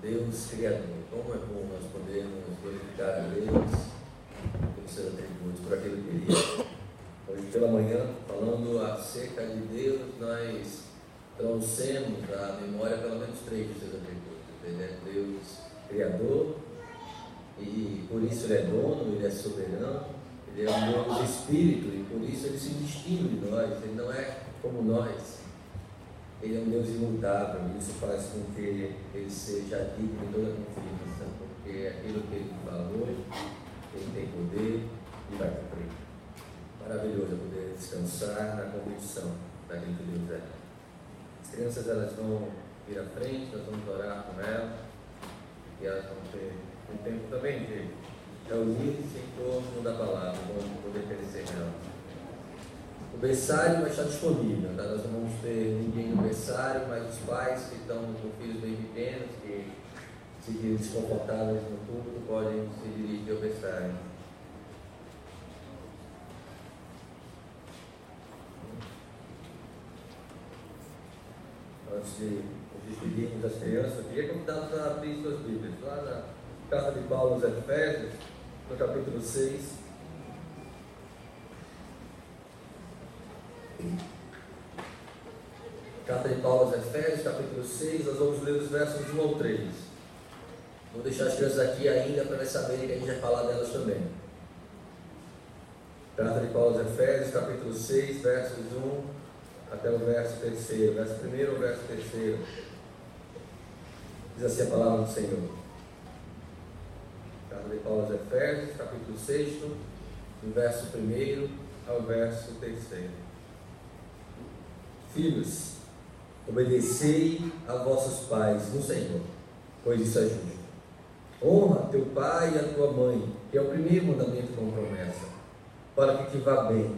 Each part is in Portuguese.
Deus Criador. Como é bom nós podermos glorificar a Deus pelos seus atributos, por aquilo que Ele é. Hoje pela manhã, falando acerca de Deus, nós trouxemos à memória pelo menos 3 de seus atributos. Ele é Deus Criador, e por isso Ele é dono, Ele é soberano, Ele é um Deus Espírito, e por isso Ele se distingue de nós, Ele não é como nós. Ele é um Deus imutável, e isso faz com que Ele seja digno de toda a confiança, porque aquilo que Ele falou, Ele tem poder e vai cumprir. Maravilhoso é poder descansar na convicção daquilo que Deus é. As crianças, elas vão vir à frente, nós vamos orar com elas, e elas vão ter um tempo também de reunir-se em torno da palavra, vão poder crescer nela. O berçário vai estar disponível, tá? Nós não vamos ter ninguém no berçário, mas os pais que estão com filhos bem pequenos, que se virem desconfortáveis no público, podem se dirigir ao berçário. Antes de nos despedirmos das crianças, eu queria convidá-los a abrir suas Bíblias, lá na carta de Paulo aos Efésios, no capítulo 6. Carta de Paulo aos Efésios, capítulo 6, nós vamos ler os versos 1 ao 3. Vou deixar as crianças aqui ainda para elas saberem que a gente vai falar delas também. Carta de Paulo aos Efésios, capítulo 6, versos 1 até o verso 3, verso 1 ao verso 3. Diz assim a palavra do Senhor. Carta de Paulo aos Efésios, capítulo 6, do verso 1 ao verso 3. Filhos, obedecei a vossos pais no Senhor, pois isso é justo. Honra teu pai e a tua mãe, que é o primeiro mandamento com promessa, para que te vá bem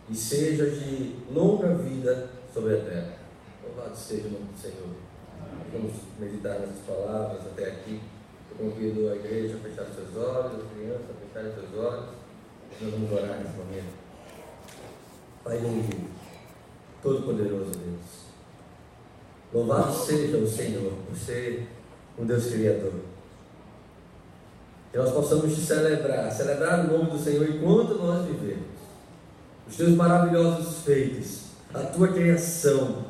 e sejas de longa vida sobre a terra. Louvado seja o nome do Senhor. Vamos meditar nessas palavras até aqui. Eu convido a igreja a fechar seus olhos, as crianças a fecharem seus olhos. Nós vamos orar nesse momento. Pai bendito, Todo-Poderoso Deus, louvado seja o Senhor por ser um Deus Criador. Que nós possamos te celebrar o nome do Senhor enquanto nós vivemos. Os teus maravilhosos feitos, a tua criação.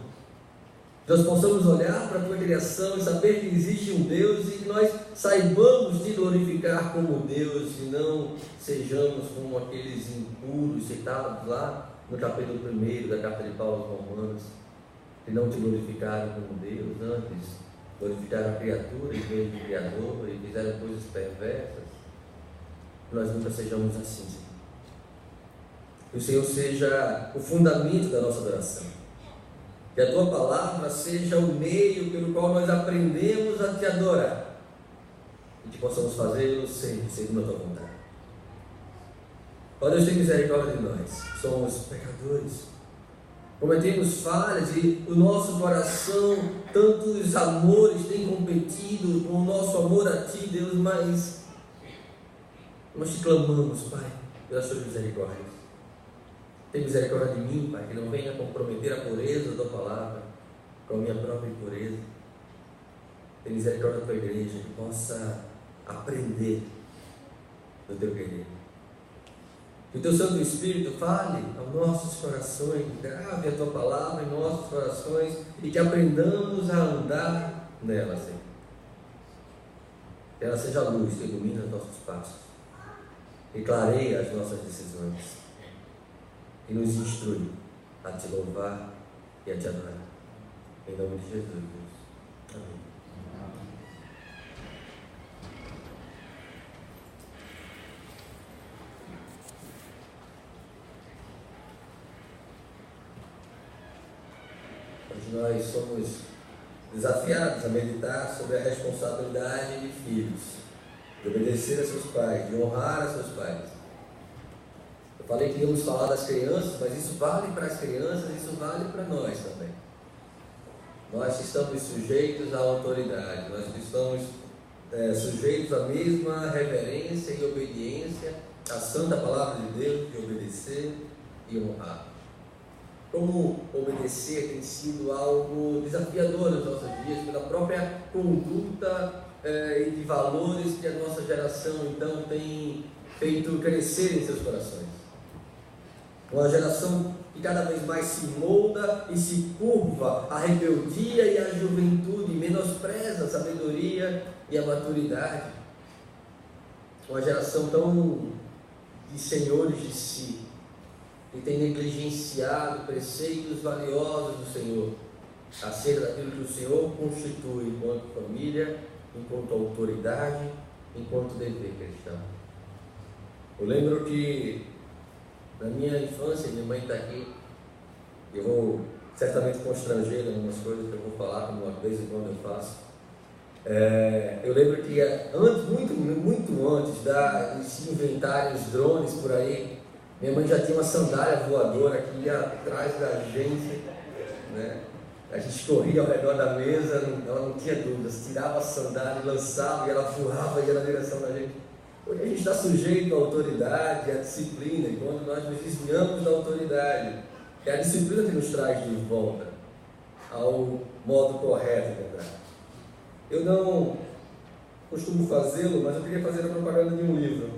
Que nós possamos olhar para a tua criação e saber que existe um Deus e que nós saibamos te glorificar como Deus e não sejamos como aqueles impuros citados lá no capítulo 1 da carta de Paulo aos Romanos, que não te glorificaram como Deus, antes glorificaram a criatura em vez do Criador e fizeram coisas perversas. Que nós nunca sejamos assim, Senhor. Que o Senhor seja o fundamento da nossa adoração. Que a tua palavra seja o meio pelo qual nós aprendemos a te adorar. E que possamos fazê-lo sempre segundo a tua vontade. Ó Deus, tem misericórdia de nós. Somos pecadores. Cometemos falhas e o nosso coração, tantos amores têm competido com o nosso amor a ti, Deus, mas nós te clamamos, Pai, pelas tuas misericórdias. Tem misericórdia de mim, Pai, que não venha comprometer a pureza da tua palavra com a minha própria impureza. Tem misericórdia da tua igreja, que possa aprender do teu querer. Que o teu Santo Espírito fale aos nossos corações, grave a tua palavra em nossos corações e que aprendamos a andar nela, Senhor. Que ela seja a luz que ilumina os nossos passos e clareia as nossas decisões e nos instrui a te louvar e a te adorar. Em nome de Jesus, Deus. Amém. Nós somos desafiados a meditar sobre a responsabilidade de filhos, de obedecer a seus pais, de honrar a seus pais. Eu falei que íamos falar das crianças, mas isso vale para as crianças, isso vale para nós também. Nós estamos sujeitos à autoridade, nós estamos sujeitos à mesma reverência e obediência à santa palavra de Deus, de obedecer e honrar. Como obedecer tem sido algo desafiador nos nossos dias, pela própria conduta e de valores que a nossa geração então tem feito crescer em seus corações. Uma geração que cada vez mais se molda e se curva à rebeldia e à juventude, menospreza a sabedoria e a maturidade. Uma geração tão de senhores de si, que tem negligenciado preceitos valiosos do Senhor, acerca daquilo que o Senhor constitui enquanto família, enquanto autoridade, enquanto dever cristão. Eu lembro que na minha infância, minha mãe está aqui, eu vou certamente constrangê-la em algumas coisas que eu vou falar, como de vez em quando eu faço. Eu lembro que antes, muito antes de se inventarem os drones por aí, minha mãe já tinha uma sandália voadora que ia atrás da gente, né? A gente corria ao redor da mesa, ela não tinha dúvidas, tirava a sandália e lançava, e ela voava e ia na direção da gente. Hoje a gente está sujeito à autoridade, à disciplina, e quando nós nos desviamos da autoridade, é a disciplina que nos traz de volta ao modo correto de andar. Eu não costumo fazê-lo, mas eu queria fazer a propaganda de um livro,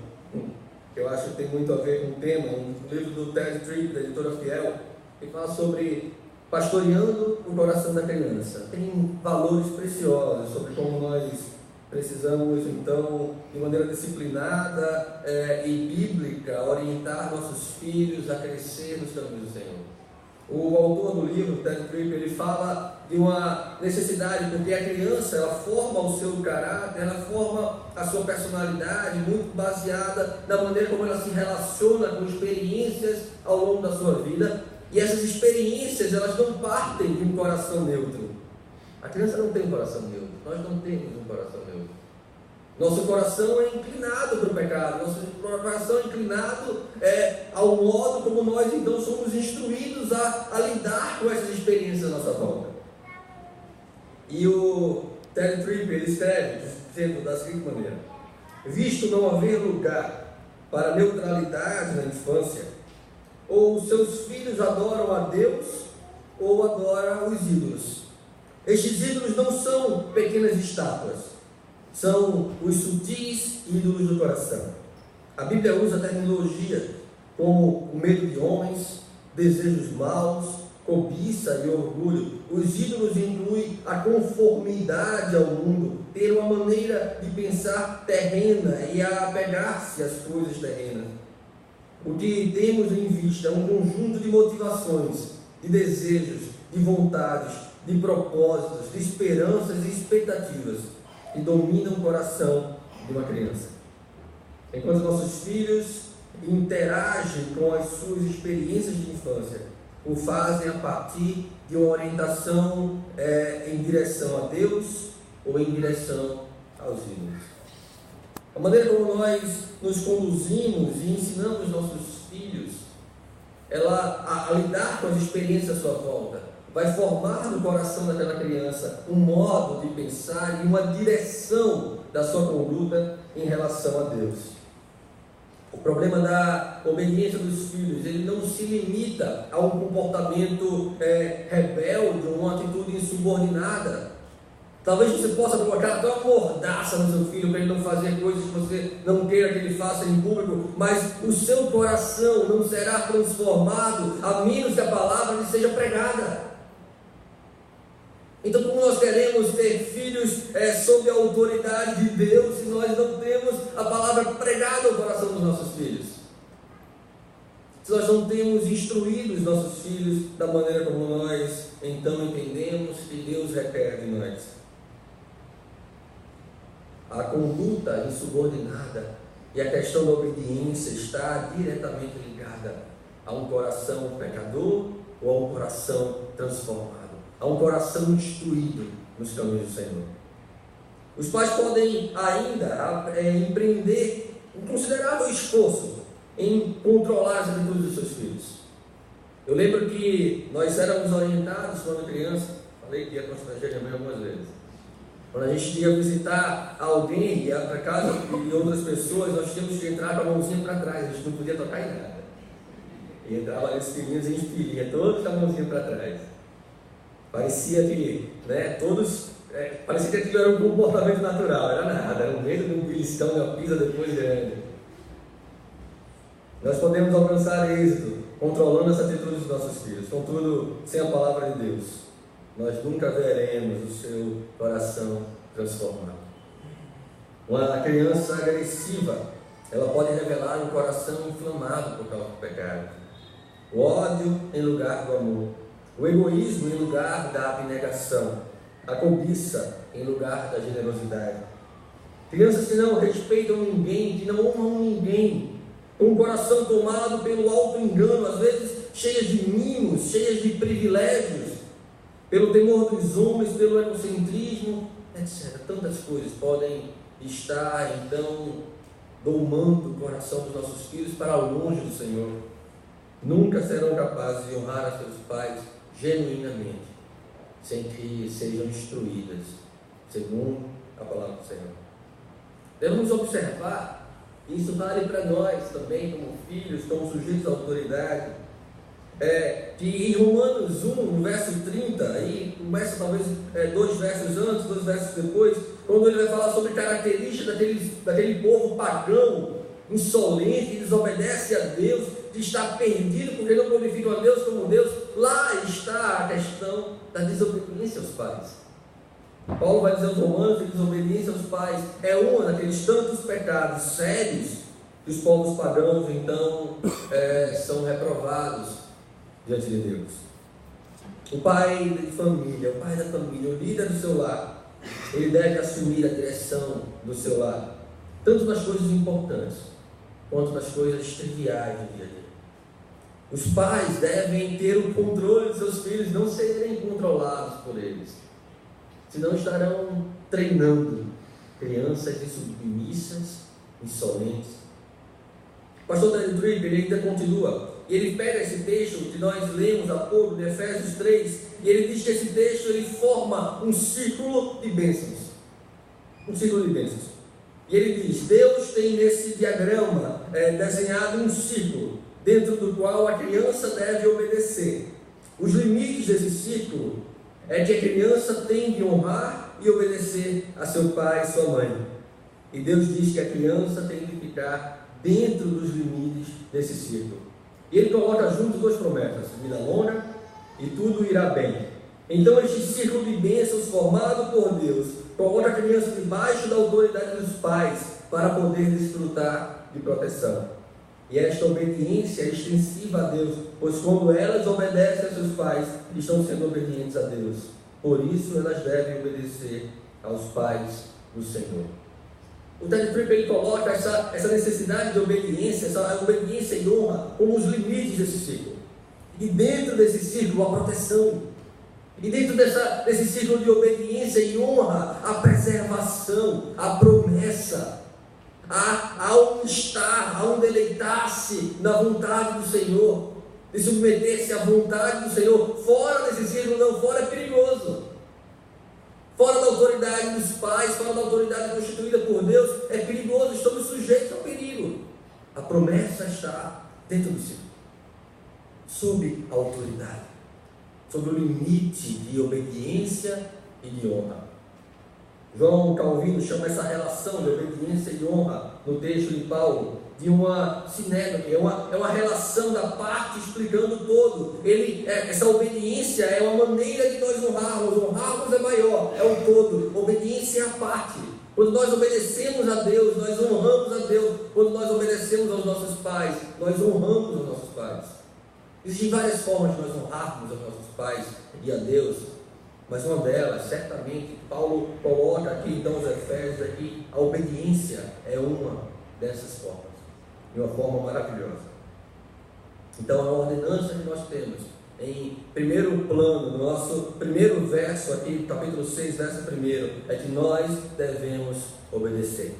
que eu acho que tem muito a ver com o tema, um livro do Ted Tripp, da editora Fiel, que fala sobre pastoreando o coração da criança. Tem valores preciosos sobre como nós precisamos, então, de maneira disciplinada e bíblica, orientar nossos filhos a crescer nos caminhos do Senhor. O autor do livro, Ted Tripp, ele fala de uma necessidade, porque a criança, ela forma o seu caráter, ela forma a sua personalidade, muito baseada na maneira como ela se relaciona com experiências ao longo da sua vida, e essas experiências, elas não partem de um coração neutro. A criança não tem um coração neutro, nós não temos um coração neutro. Nosso coração é inclinado para o pecado, nosso coração é inclinado ao modo como nós então somos instruídos a lidar com essas experiências à nossa volta. E o Ted Tripp, ele escreve, dizendo da seguinte maneira: visto não haver lugar para neutralidade na infância, ou seus filhos adoram a Deus ou adoram os ídolos. Estes ídolos não são pequenas estátuas, são os sutis ídolos do coração. A Bíblia usa a terminologia como o medo de homens, desejos maus, cobiça e orgulho. Os ídolos incluem a conformidade ao mundo, ter uma maneira de pensar terrena e a apegar-se às coisas terrenas. O que temos em vista é um conjunto de motivações, de desejos, de vontades, de propósitos, de esperanças e expectativas que dominam o coração de uma criança. Enquanto nossos filhos interagem com as suas experiências de infância, o fazem a partir de uma orientação em direção a Deus ou em direção aos ídolos. A maneira como nós nos conduzimos e ensinamos nossos filhos a lidar com as experiências à sua volta, vai formar no coração daquela criança um modo de pensar e uma direção da sua conduta em relação a Deus. O problema da obediência dos filhos, ele não se limita a um comportamento rebelde, uma atitude insubordinada. Talvez você possa colocar até uma mordaça no seu filho para ele não fazer coisas que você não queira que ele faça em público, mas o seu coração não será transformado a menos que a palavra lhe seja pregada. Então, como nós queremos ter filhos sob a autoridade de Deus se nós não temos a palavra pregada ao coração dos nossos filhos? Se nós não temos instruído os nossos filhos da maneira como nós então entendemos que Deus requer de nós? A conduta insubordinada e a questão da obediência está diretamente ligada a um coração pecador ou a um coração transformado, a um coração instruído nos caminhos do Senhor. Os pais podem ainda empreender um considerável esforço em controlar as atitudes dos seus filhos. Eu lembro que nós éramos orientados quando criança, falei que ia constranger minha mãe algumas vezes. Quando a gente ia visitar alguém, ia para casa de outras pessoas, nós tínhamos que entrar com a mãozinha para trás, a gente não podia tocar em nada. E entrava ali os filhinhos e a gente filhinha, todos com a mãozinha para trás. Parecia que todos parecia que aquilo era um comportamento natural, era nada, era um medo de um beliscão, de uma pisa depois grande. Nós podemos alcançar êxito controlando essa atitude dos nossos filhos, contudo, sem a palavra de Deus, nós nunca veremos o seu coração transformado. Uma criança agressiva, ela pode revelar um coração inflamado por causa do pecado. O ódio em lugar do amor, o egoísmo em lugar da abnegação, a cobiça em lugar da generosidade. Crianças que não respeitam ninguém, que não honram ninguém, com o coração tomado pelo auto-engano, às vezes cheias de mimos, cheias de privilégios, pelo temor dos homens, pelo egocentrismo, etc. Tantas coisas podem estar, então, domando o coração dos nossos filhos para longe do Senhor. Nunca serão capazes de honrar a seus pais genuinamente, sem que sejam instruídas, segundo a palavra do Senhor. Devemos observar, isso vale para nós também, como filhos, como sujeitos à autoridade, que em Romanos 1, no verso 30, aí começa talvez 2 versos antes, 2 versos depois, quando ele vai falar sobre características daquele povo pagão, insolente, que desobedece a Deus, de estar perdido porque não glorificam a Deus como Deus. Lá está a questão da desobediência aos pais. Paulo vai dizer aos romanos que a desobediência aos pais é um daqueles tantos pecados sérios que os povos pagãos então são reprovados diante de Deus. O pai de família, o pai da família, o líder do seu lar, ele deve assumir a direção do seu lar, tanto nas coisas importantes quanto nas coisas triviais do dia a dia. Os pais devem ter o controle dos seus filhos, não serem controlados por eles, senão estarão treinando crianças insubmissas, insolentes. O pastor Ted Tripp, ele ainda continua, e ele pega esse texto que nós lemos há pouco, de Efésios 3, e ele diz que esse texto ele forma um círculo de bênçãos. Um círculo de bênçãos. E ele diz, Deus tem nesse diagrama desenhado um círculo, dentro do qual a criança deve obedecer. Os limites desse círculo é que a criança tem de honrar e obedecer a seu pai e sua mãe. E Deus diz que a criança tem de ficar dentro dos limites desse círculo. E ele coloca junto 2 promessas, vida longa e tudo irá bem. Então este círculo de bênçãos formado por Deus coloca a criança debaixo da autoridade dos pais para poder desfrutar de proteção. E esta obediência é extensiva a Deus, pois quando elas obedecem a seus pais, estão sendo obedientes a Deus. Por isso elas devem obedecer aos pais do Senhor. O Ted Tripp ele coloca essa necessidade de obediência, essa obediência e honra como os limites desse círculo. E dentro desse círculo a proteção. E dentro desse círculo de obediência e honra, a preservação, a promessa, há um estar, há um deleitar-se na vontade do Senhor, de submeter-se à vontade do Senhor. Fora desse círculo, não, fora é perigoso. Fora da autoridade dos pais, fora da autoridade constituída por Deus, é perigoso, estamos sujeitos ao perigo. A promessa está dentro do círculo, sob a autoridade, sob o limite de obediência e de honra. João Calvino chama essa relação de obediência e honra no texto de Paulo de uma sinédrome, é uma relação da parte explicando o todo. Essa obediência é uma maneira de nós honrarmos é maior, é o todo, obediência é a parte. Quando nós obedecemos a Deus, nós honramos a Deus. Quando nós obedecemos aos nossos pais, nós honramos os nossos pais. Existem várias formas de nós honrarmos aos nossos pais e a Deus, mas uma delas, certamente, Paulo coloca aqui, então, os Efésios aqui, a obediência é uma dessas formas, de uma forma maravilhosa. Então, a ordenança que nós temos, em primeiro plano, no nosso primeiro verso aqui, capítulo 6, verso 1, é que nós devemos obedecer.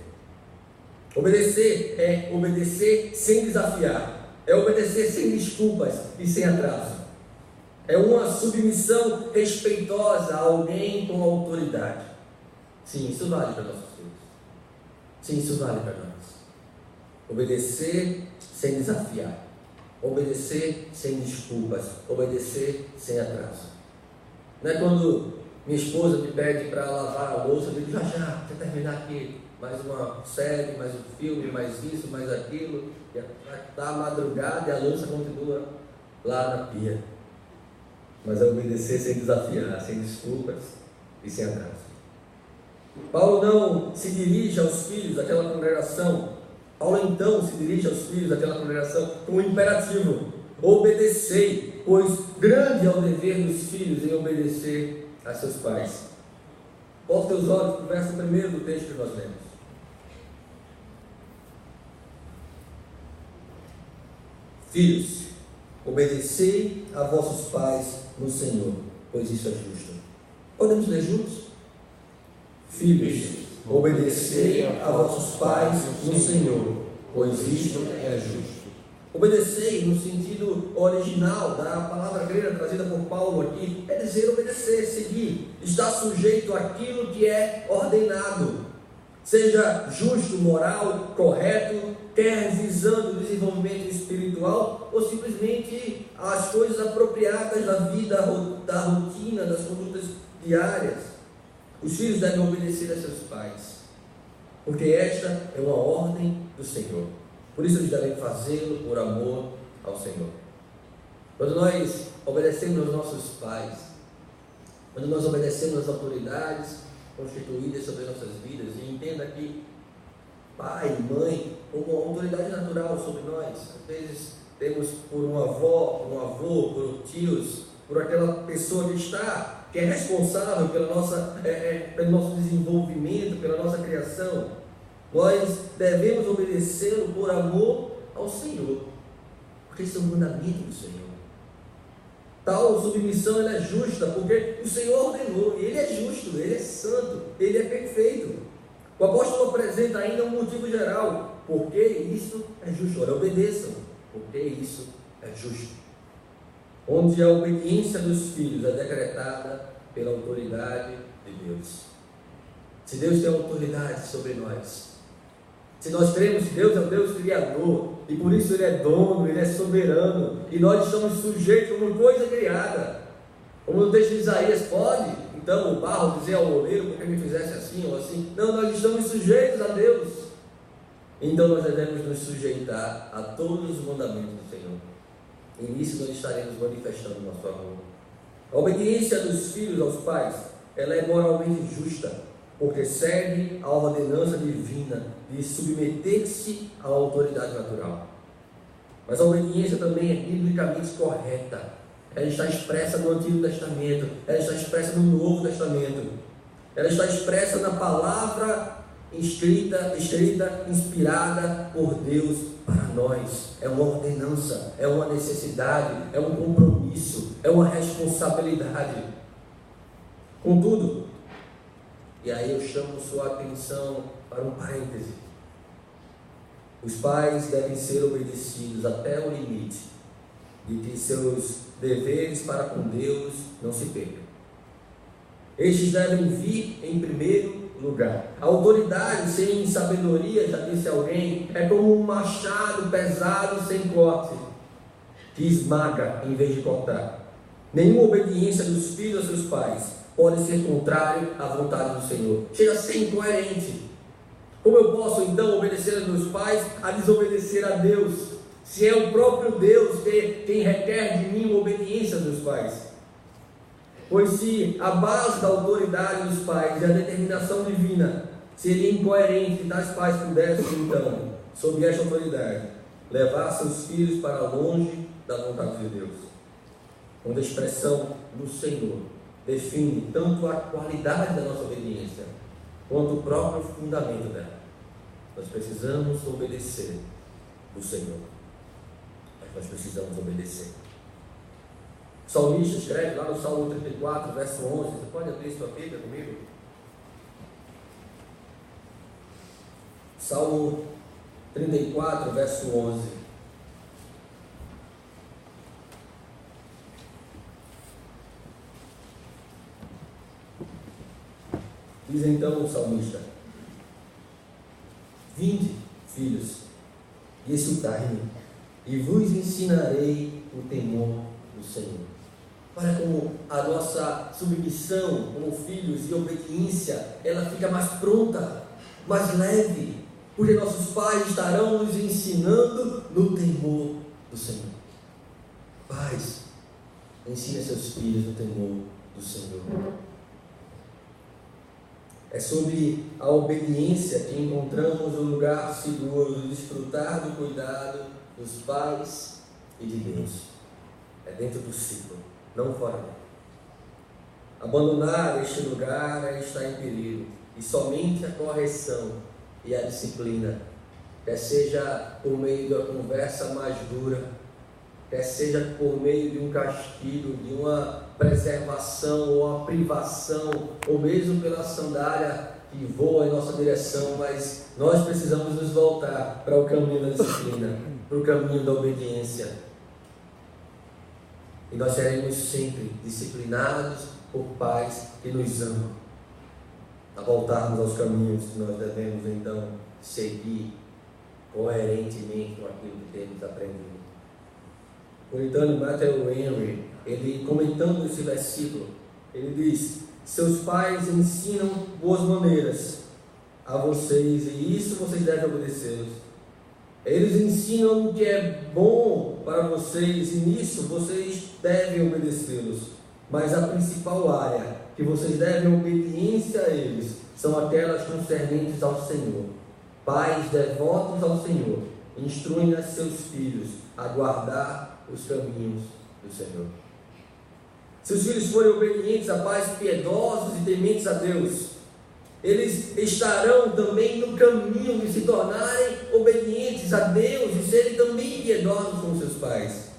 Obedecer é obedecer sem desafiar, é obedecer sem desculpas e sem atraso. É uma submissão respeitosa a alguém com autoridade. Sim, isso vale para nossos filhos. Sim, isso vale para nós. Obedecer sem desafiar. Obedecer sem desculpas. Obedecer sem atraso. Não é quando minha esposa me pede para lavar a louça, eu digo, já terminar aqui, mais uma série, mais um filme, mais isso, mais aquilo, e está a madrugada e a louça continua lá na pia. Mas é obedecer sem desafiar, sem desculpas e sem atraso. Paulo não se dirige aos filhos daquela congregação. Paulo então se dirige aos filhos daquela congregação com um imperativo: obedecei, pois grande é o dever dos filhos em obedecer a seus pais. Volta teus olhos para o verso 1 do texto que nós lemos. Filhos, obedecei a vossos pais no Senhor, pois isso é justo. Podemos ler juntos? Filhos, obedecei a vossos pais no Senhor, pois isto é justo. Obedecei, no sentido original da palavra grega trazida por Paulo aqui, é dizer obedecer, seguir, estar sujeito àquilo que é ordenado, seja justo, moral, correto, quer visando o desenvolvimento espiritual ou simplesmente as coisas apropriadas da vida, da rotina, das condutas diárias. Os filhos devem obedecer a seus pais, porque esta é uma ordem do Senhor. Por isso eles devem fazê-lo por amor ao Senhor. Quando nós obedecemos aos nossos pais, quando nós obedecemos às autoridades constituídas sobre as nossas vidas, e entenda que pai e mãe como uma autoridade natural sobre nós, às vezes temos por uma avó, por um avô, por tios, por aquela pessoa que é responsável pelo nosso desenvolvimento, pela nossa criação. Nós devemos obedecê-lo por amor ao Senhor, porque isso é um mandamento do Senhor. Tal submissão ela é justa, porque o Senhor ordenou, e Ele é justo, Ele é santo, Ele é perfeito. O apóstolo apresenta ainda um motivo geral: porque isso é justo. Olha, obedeçam, porque isso é justo. Onde a obediência dos filhos é decretada pela autoridade de Deus. Se Deus tem autoridade sobre nós, se nós cremos que Deus é um Deus criador, e por isso Ele é dono, Ele é soberano, e nós estamos sujeitos a uma coisa criada, como no texto de Isaías, pode então o barro dizer ao oleiro, porque me fizesse assim ou assim? Não, nós estamos sujeitos a Deus. Então nós devemos nos sujeitar a todos os mandamentos do Senhor, e nisso nós estaremos manifestando o nosso amor. A obediência dos filhos aos pais, ela é moralmente justa, porque segue a ordenança divina de submeter-se à autoridade natural. Mas a obediência também é biblicamente correta. Ela está expressa no Antigo Testamento, ela está expressa no Novo Testamento, ela está expressa na palavra escrita, inspirada por Deus para nós. É uma ordenança, é uma necessidade, é um compromisso, é uma responsabilidade. Contudo, e aí eu chamo sua atenção para um parêntese: os pais devem ser obedecidos até o limite de que seus deveres para com Deus não se percam. Estes devem vir em primeiro lugar. A autoridade sem sabedoria, já disse alguém, é como um machado pesado sem corte, que esmaga em vez de cortar. Nenhuma obediência dos filhos aos seus pais pode ser contrário à vontade do Senhor. Chega a ser incoerente. Como eu posso então obedecer aos meus pais a desobedecer a Deus, se é o próprio Deus quem requer de mim obediência aos meus pais? Pois se a base da autoridade dos pais é a determinação divina, seria incoerente que tais pais pudessem então, sob esta autoridade, levar seus filhos para longe da vontade de Deus. Onde a expressão do Senhor define tanto a qualidade da nossa obediência, quanto o próprio fundamento dela. Nós precisamos obedecer do Senhor, mas nós precisamos obedecer. O salmista escreve lá no Salmo 34, verso 11, você pode abrir sua Bíblia comigo? Salmo 34, verso 11. Diz então o salmista: vinde, filhos, e escutai-me, e vos ensinarei o temor do Senhor. Olha como a nossa submissão como filhos e obediência, ela fica mais pronta, mais leve, porque nossos pais estarão nos ensinando no temor do Senhor. Pais, ensine seus filhos no temor do Senhor. É sobre a obediência que encontramos o lugar seguro de desfrutar do cuidado dos pais e de Deus. É dentro do ciclo, não fora dele. Abandonar este lugar é estar em perigo, e somente a correção e a disciplina, quer seja por meio da conversa mais dura, quer seja por meio de um castigo, de uma preservação ou uma privação, ou mesmo pela sandália que voa em nossa direção, mas nós precisamos nos voltar para o caminho da disciplina, para o caminho da obediência. E nós seremos sempre disciplinados por pais que nos amam, a voltarmos aos caminhos que nós devemos então seguir coerentemente com aquilo que temos aprendido. O puritano Matthew Henry, ele comentando esse versículo, ele diz: seus pais ensinam boas maneiras a vocês e isso vocês devem obedecê-los. Eles ensinam o que é bom para vocês e nisso vocês devem obedecê-los. Mas a principal área que vocês devem obediência a eles são aquelas concernentes ao Senhor. Pais devotos ao Senhor instruem a seus filhos a guardar os caminhos do Senhor. Se os filhos forem obedientes a pais piedosos e tementes a Deus, eles estarão também no caminho de se tornarem obedientes a Deus e serem também piedosos com seus pais.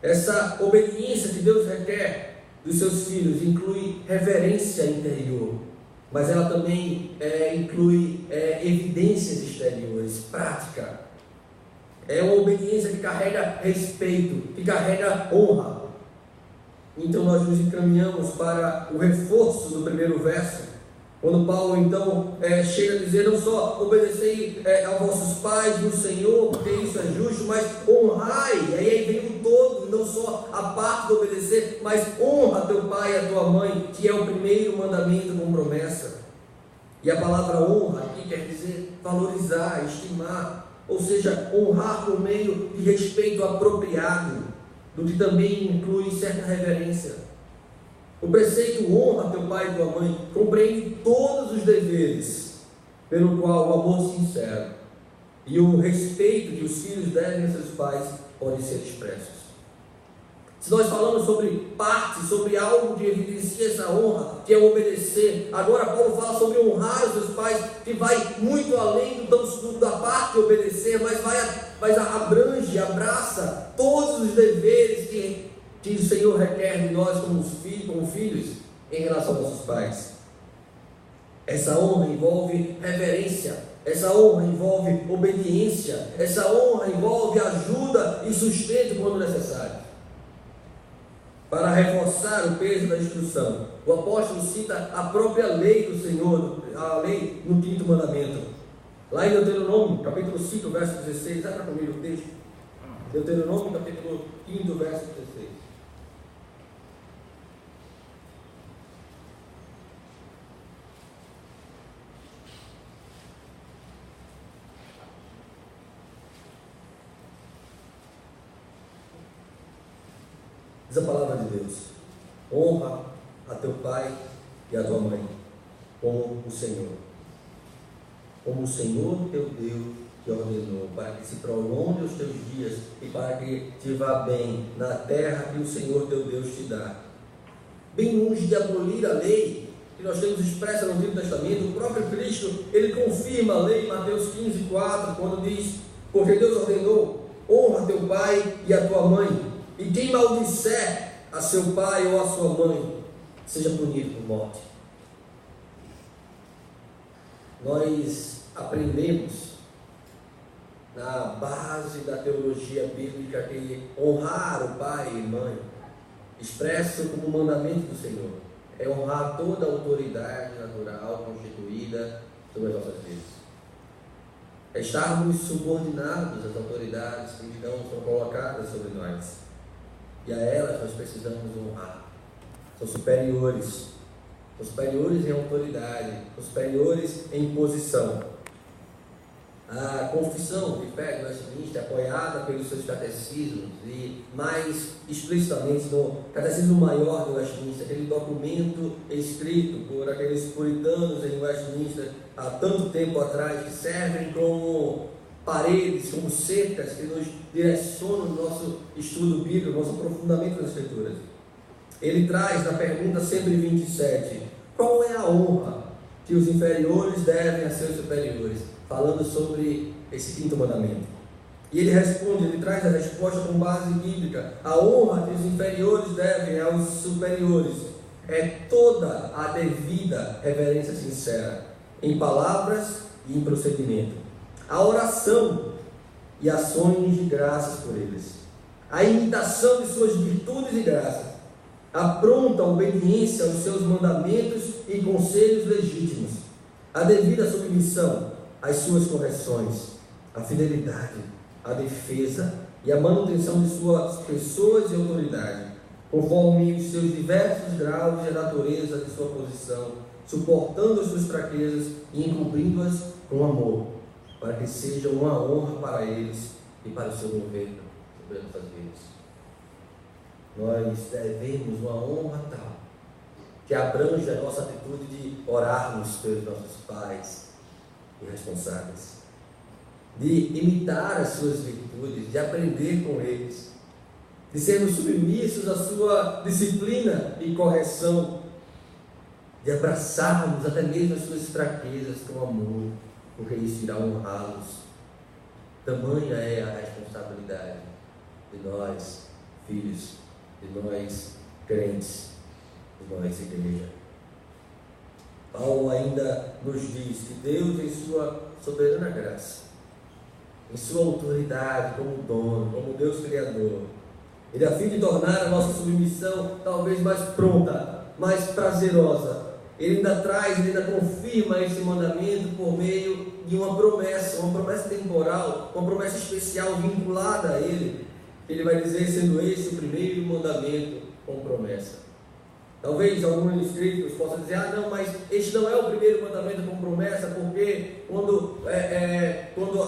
Essa obediência que Deus requer dos seus filhos inclui reverência interior, mas ela também inclui evidências exteriores, prática. É uma obediência que carrega respeito, que carrega honra. Então nós nos encaminhamos para o reforço do primeiro verso, quando Paulo então chega a dizer: não só obedecei a vossos pais no Senhor, porque isso é justo, mas honrai. E aí vem o todo, não só a parte de obedecer, mas honra teu pai e a tua mãe, que é o primeiro mandamento com promessa. E a palavra honra aqui quer dizer valorizar, estimar, ou seja, honrar por meio de respeito apropriado, do que também inclui certa reverência. O preceito honra teu pai e tua mãe compreende todos os deveres, pelo qual o amor sincero e o respeito que os filhos devem a seus pais podem ser expressos. Se nós falamos sobre parte, sobre algo que evidencia essa honra, que é obedecer, agora Paulo fala sobre honrar os seus pais, que vai muito além da parte de obedecer, mas abrange, abraça todos os deveres que o Senhor requer de nós como filhos em relação aos nossos pais. Essa honra envolve reverência, essa honra envolve obediência, essa honra envolve ajuda e sustento quando necessário. Para reforçar o peso da instrução, o apóstolo cita a própria lei do Senhor, a lei no 5º mandamento. Lá em Deuteronômio, capítulo 5, verso 16, abra comigo o texto. Deuteronômio, capítulo 5, verso 16. Diz a palavra de Deus: honra a teu pai e a tua mãe, como o Senhor teu Deus te ordenou, para que se prolongue os teus dias e para que te vá bem na terra que o Senhor teu Deus te dá. Bem longe de abolir a lei que nós temos expressa no Antigo Testamento, o próprio Cristo, ele confirma a lei em Mateus 15:4, quando diz: porque Deus ordenou, honra teu pai e a tua mãe, e quem maldisser a seu pai ou a sua mãe, seja punido por morte. Nós aprendemos na base da teologia bíblica que honrar o pai e mãe, expresso como mandamento do Senhor, é honrar toda a autoridade natural constituída sobre as nossas vidas. É estarmos subordinados às autoridades que então são colocadas sobre nós. e a elas nós precisamos honrar. São superiores em autoridade, são superiores em posição. A confissão de fé de Westminster, apoiada pelos seus catecismos e mais explicitamente no Catecismo Maior de Westminster, aquele documento escrito por aqueles puritanos em Westminster há tanto tempo atrás, que servem como paredes, como cercas que nos direcionam no nosso estudo bíblico, no nosso aprofundamento nas Escrituras. Ele traz na pergunta 127, qual é a honra que os inferiores devem a seus superiores? Falando sobre esse quinto mandamento. E ele responde, ele traz a resposta com base bíblica. A honra que os inferiores devem aos superiores é toda a devida reverência sincera, em palavras e em procedimento. A oração e ações de graças por eles. A imitação de suas virtudes e graças. A pronta obediência aos seus mandamentos e conselhos legítimos. A devida submissão às suas correções, a fidelidade, a defesa e a manutenção de suas pessoas e autoridade, conforme os seus diversos graus e a natureza de sua posição, suportando as suas fraquezas e encobrindo-as com amor, para que seja uma honra para eles e para o seu governo sobre nossas vidas. Nós devemos uma honra tal, que abrange a nossa atitude de orarmos pelos nossos pais e responsáveis, de imitar as suas virtudes, de aprender com eles, de sermos submissos à sua disciplina e correção, de abraçarmos até mesmo as suas fraquezas com amor, porque isso irá honrá-los. Tamanha é a responsabilidade de nós, filhos, de nós, crentes, de nós, igreja. Paulo ainda nos diz que Deus, em sua soberana graça, em sua autoridade como dono, como Deus Criador, Ele, a fim de tornar a nossa submissão talvez mais pronta, mais prazerosa, Ele ainda traz, Ele ainda confirma esse mandamento por meio de uma promessa temporal, uma promessa especial vinculada a Ele. Ele vai dizer, sendo esse o primeiro mandamento com promessa. Talvez alguns críticos possam dizer, não, mas este não é o primeiro mandamento com promessa, porque quando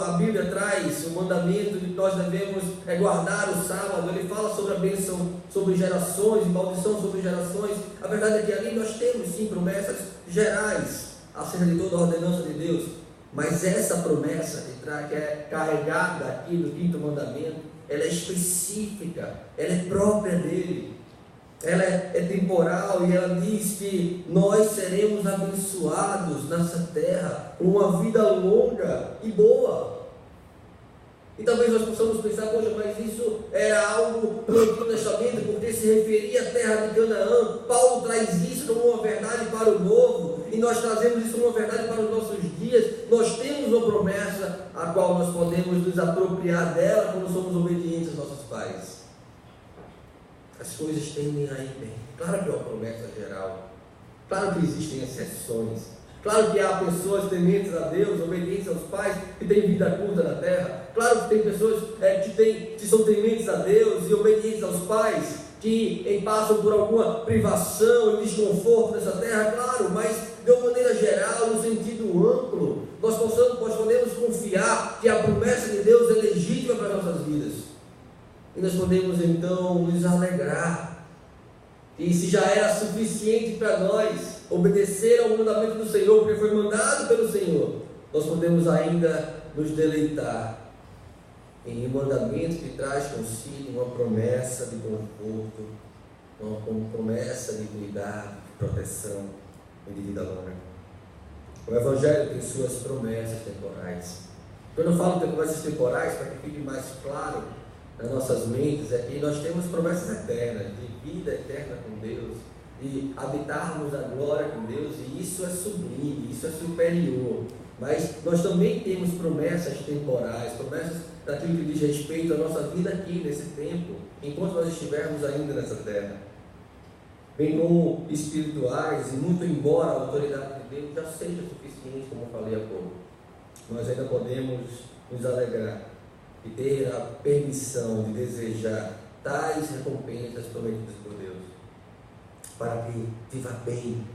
a Bíblia traz o mandamento de que nós devemos guardar o sábado, ele fala sobre a bênção sobre gerações, maldição sobre gerações. A verdade é que ali nós temos sim promessas gerais acerca de toda a ordenança de Deus, mas essa promessa que é carregada aqui no quinto mandamento, ela é específica, ela é própria dele. Ela é temporal e ela diz que nós seremos abençoados nessa terra com uma vida longa e boa. E talvez nós possamos pensar, poxa, mas isso era algo do Antigo Testamento, porque se referia à terra de Canaã. Paulo traz isso como uma verdade para o novo, e nós trazemos isso como uma verdade para os nossos dias. Nós temos uma promessa a qual nós podemos nos apropriar dela quando somos obedientes aos nossos pais. As coisas tendem a ir bem. Claro que é uma promessa geral. Claro que existem exceções. Claro que há pessoas tementes a Deus, obedientes aos pais, que têm vida curta na terra. Claro que tem pessoas que são tementes a Deus e obedientes aos pais, que passam por alguma privação e desconforto nessa terra. Claro, mas de uma maneira geral, no sentido amplo, nós podemos confiar que a promessa de Deus é legítima para as nossas vidas. E nós podemos então nos alegrar. E se já era suficiente para nós obedecer ao mandamento do Senhor, porque foi mandado pelo Senhor, nós podemos ainda nos deleitar em um mandamento que traz consigo uma promessa de conforto, uma promessa de cuidado, de proteção e de vida longa. O Evangelho tem suas promessas temporais. Quando eu falo de promessas temporais, para que fique mais claro nas nossas mentes, é que nós temos promessas eternas, de vida eterna com Deus, de habitarmos a glória com Deus, e isso é sublime, isso é superior. Mas nós também temos promessas temporais, promessas daquilo que diz respeito à nossa vida aqui, nesse tempo, enquanto nós estivermos ainda nessa terra. Bem como espirituais, e muito embora a autoridade de Deus já seja suficiente, como eu falei há pouco, nós ainda podemos nos alegrar e ter a permissão de desejar tais recompensas prometidas por Deus, para que viva bem,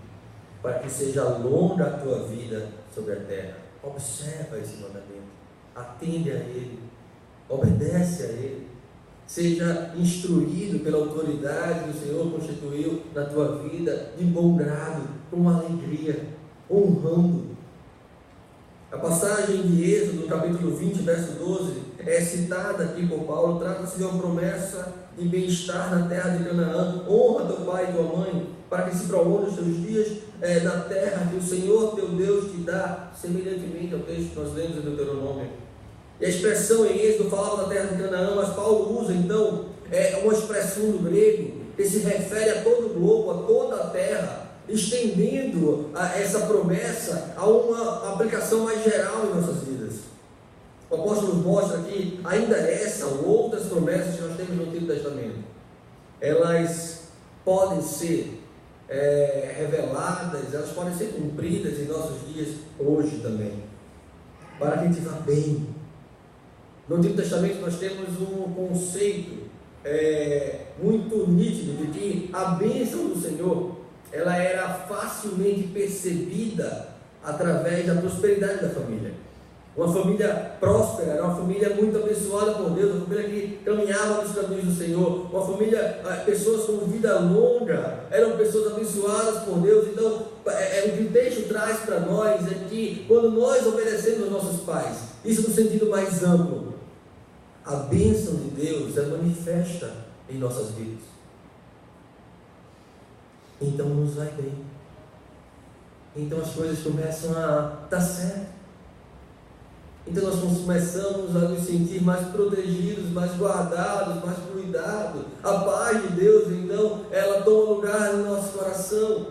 para que seja longa a tua vida sobre a terra. Observa esse mandamento, atende a ele, obedece a ele, seja instruído pela autoridade que o Senhor constituiu na tua vida, de bom grado, com alegria, honrando. A passagem de Êxodo, capítulo 20, verso 12, é citada aqui por Paulo. Trata-se de uma promessa de bem-estar na terra de Canaã. Honra teu pai e tua mãe, para que se prolongue os teus dias na terra que o Senhor teu Deus te dá, semelhantemente ao texto que nós lemos em Deuteronômio. E a expressão em Êxodo falava da terra de Canaã, mas Paulo usa então uma expressão do grego que se refere a todo o globo, a toda a terra, estendendo essa promessa a uma aplicação mais geral em nossas vidas. O apóstolo mostra que ainda essa ou outras promessas que nós temos no Antigo Testamento, elas podem ser reveladas, elas podem ser cumpridas em nossos dias hoje também, para que a gente vá bem. No Antigo Testamento nós temos um conceito muito nítido de que a bênção do Senhor, ela era facilmente percebida através da prosperidade da família. Uma família próspera era uma família muito abençoada por Deus, uma família que caminhava nos caminhos do Senhor, uma família, pessoas com vida longa, eram pessoas abençoadas por Deus. Então, o que o texto traz para nós é que quando nós obedecemos aos nossos pais, isso no sentido mais amplo, a bênção de Deus é manifesta em nossas vidas. Então nos vai bem. Então as coisas começam a dar certo. Então nós começamos a nos sentir mais protegidos, mais guardados, mais cuidados. A paz de Deus, então, ela toma lugar no nosso coração.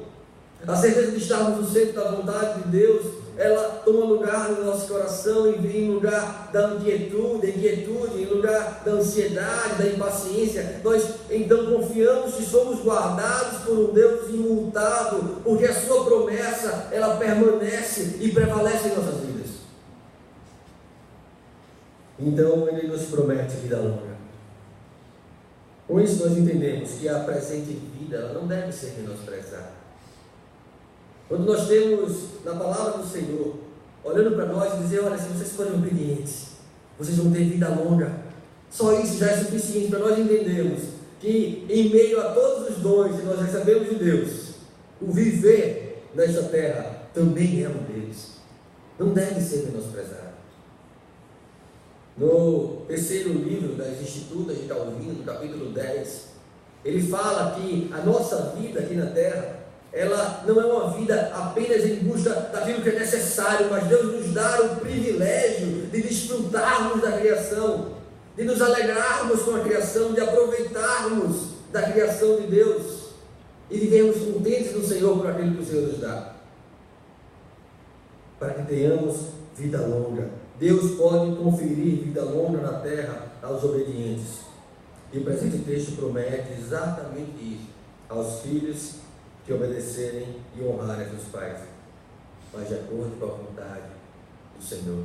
A certeza de estarmos no centro da vontade de Deus, ela toma lugar no nosso coração em lugar da inquietude, em lugar da ansiedade, da impaciência. Nós então confiamos que somos guardados por um Deus imutável, porque a sua promessa, ela permanece e prevalece em nossas vidas. Então Ele nos promete vida longa. Com isso nós entendemos que a presente vida, ela não deve ser menosprezada. Quando nós temos na palavra do Senhor, olhando para nós e dizer, olha, se vocês forem obedientes, vocês vão ter vida longa. Só isso já é suficiente para nós entendermos que em meio a todos os dons que nós recebemos de Deus, o viver nesta terra também é um deles. Não deve ser menosprezado. No terceiro livro das Institutas de Calvino, no capítulo 10, ele fala que a nossa vida aqui na terra, ela não é uma vida apenas em busca daquilo que é necessário, mas Deus nos dá o privilégio de desfrutarmos da criação, de nos alegrarmos com a criação, de aproveitarmos da criação de Deus e vivermos contentes no Senhor por aquilo que o Senhor nos dá, para que tenhamos vida longa. Deus pode conferir vida longa na terra aos obedientes, e o presente texto promete exatamente isso aos filhos que obedecerem e honrarem seus pais, mas de acordo com a vontade do Senhor,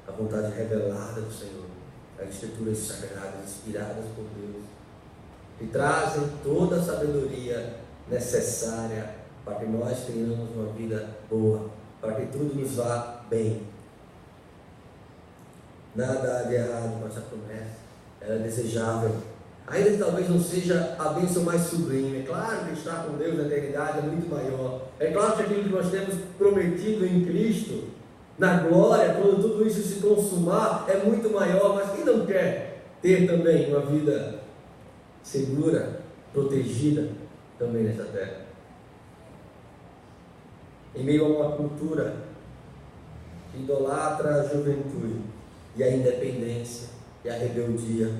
a vontade revelada do Senhor, as Escrituras sagradas, inspiradas por Deus, que trazem toda a sabedoria necessária para que nós tenhamos uma vida boa, para que tudo nos vá bem. Nada há de errado com essa promessa, ela é desejável. Ainda que talvez não seja a bênção mais sublime, é claro que estar com Deus na eternidade é muito maior. É claro que aquilo que nós temos prometido em Cristo, na glória, quando tudo isso se consumar, é muito maior. Mas quem não quer ter também uma vida segura, protegida também nessa terra? Em meio a uma cultura que idolatra a juventude e a independência e a rebeldia,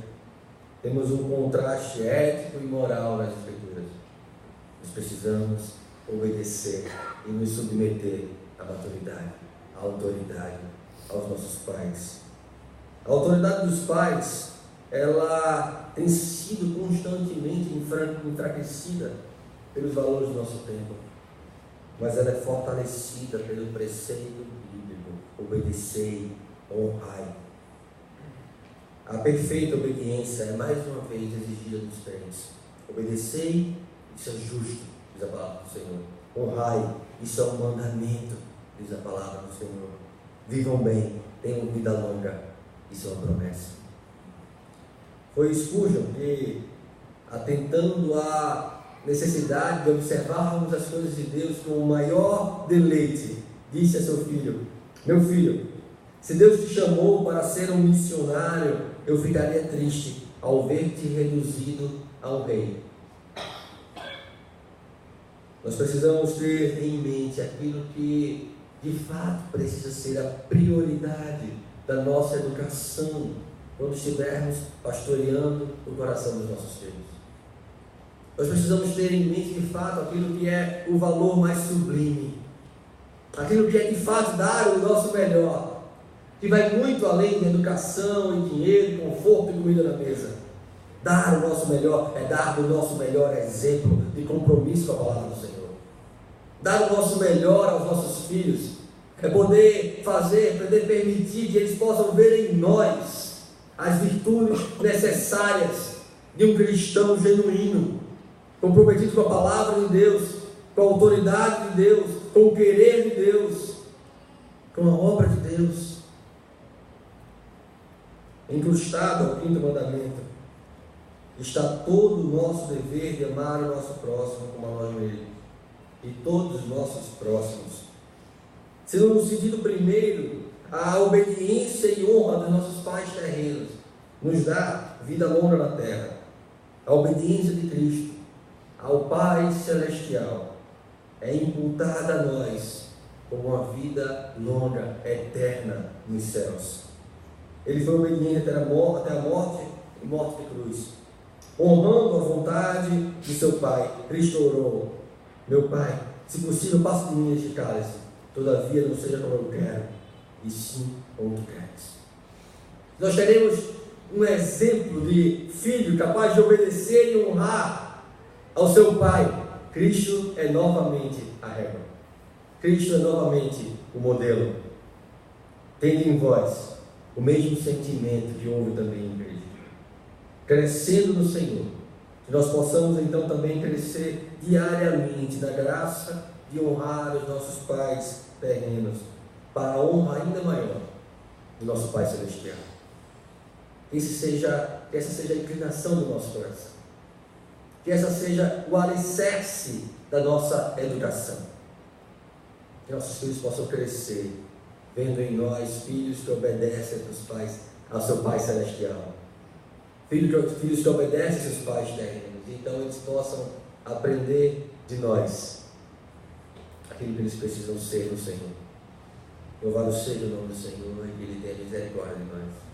temos um contraste ético e moral nas Escrituras. Nós precisamos obedecer e nos submeter à maturidade, à autoridade, aos nossos pais. A autoridade dos pais, ela tem sido constantemente enfraquecida pelos valores do nosso tempo, mas ela é fortalecida pelo preceito bíblico: obedecei, honrai. A perfeita obediência é mais uma vez exigida dos crentes. Obedecei, isso é justo, diz a palavra do Senhor. Honrai, isso é um mandamento, diz a palavra do Senhor. Vivam bem, tenham vida longa, isso é uma promessa. Foi Spurgeon que, atentando à necessidade de observarmos as coisas de Deus com o maior deleite, disse a seu filho: meu filho, se Deus te chamou para ser um missionário, eu ficaria triste ao ver-te reduzido a um rei. Nós precisamos ter em mente aquilo que de fato precisa ser a prioridade da nossa educação quando estivermos pastoreando o coração dos nossos filhos. Nós precisamos ter em mente de fato aquilo que é o valor mais sublime, aquilo que é de fato dar o nosso melhor, que vai muito além de educação e dinheiro, conforto e comida na mesa. Dar o nosso melhor é dar o nosso melhor exemplo de compromisso com a palavra do Senhor. Dar o nosso melhor aos nossos filhos é poder fazer, poder permitir que eles possam ver em nós as virtudes necessárias de um cristão genuíno, comprometido com a palavra de Deus, com a autoridade de Deus, com o querer de Deus, com a obra de Deus. Incrustado ao quinto mandamento está todo o nosso dever de amar o nosso próximo como a nós mesmos e todos os nossos próximos. Sendo no sentido primeiro, a obediência e honra dos nossos pais terrenos nos dá vida longa na terra. A obediência de Cristo ao Pai Celestial é imputada a nós como uma vida longa, eterna nos céus. Ele foi obediente até a morte e morte de cruz, honrando a vontade de seu Pai. Cristo orou: meu Pai, se possível, passe de mim este cálice, todavia não seja como eu quero, e sim como tu queres. Nós teremos um exemplo de filho capaz de obedecer e honrar ao seu Pai. Cristo é novamente a régua. Cristo é novamente o modelo. Tende em vós o mesmo sentimento que houve também em Cristo, crescendo no Senhor, que nós possamos então também crescer diariamente na graça de honrar os nossos pais terrenos, para a honra ainda maior do nosso Pai Celestial. Que essa seja a inclinação do nosso coração, que essa seja o alicerce da nossa educação, que nossos filhos possam crescer vendo em nós filhos que obedecem ao seu Pai Celestial, filhos que obedecem aos seus pais terrenos, então eles possam aprender de nós aquilo que eles precisam ser no Senhor. Louvado seja o nome do Senhor e que Ele tenha misericórdia de nós.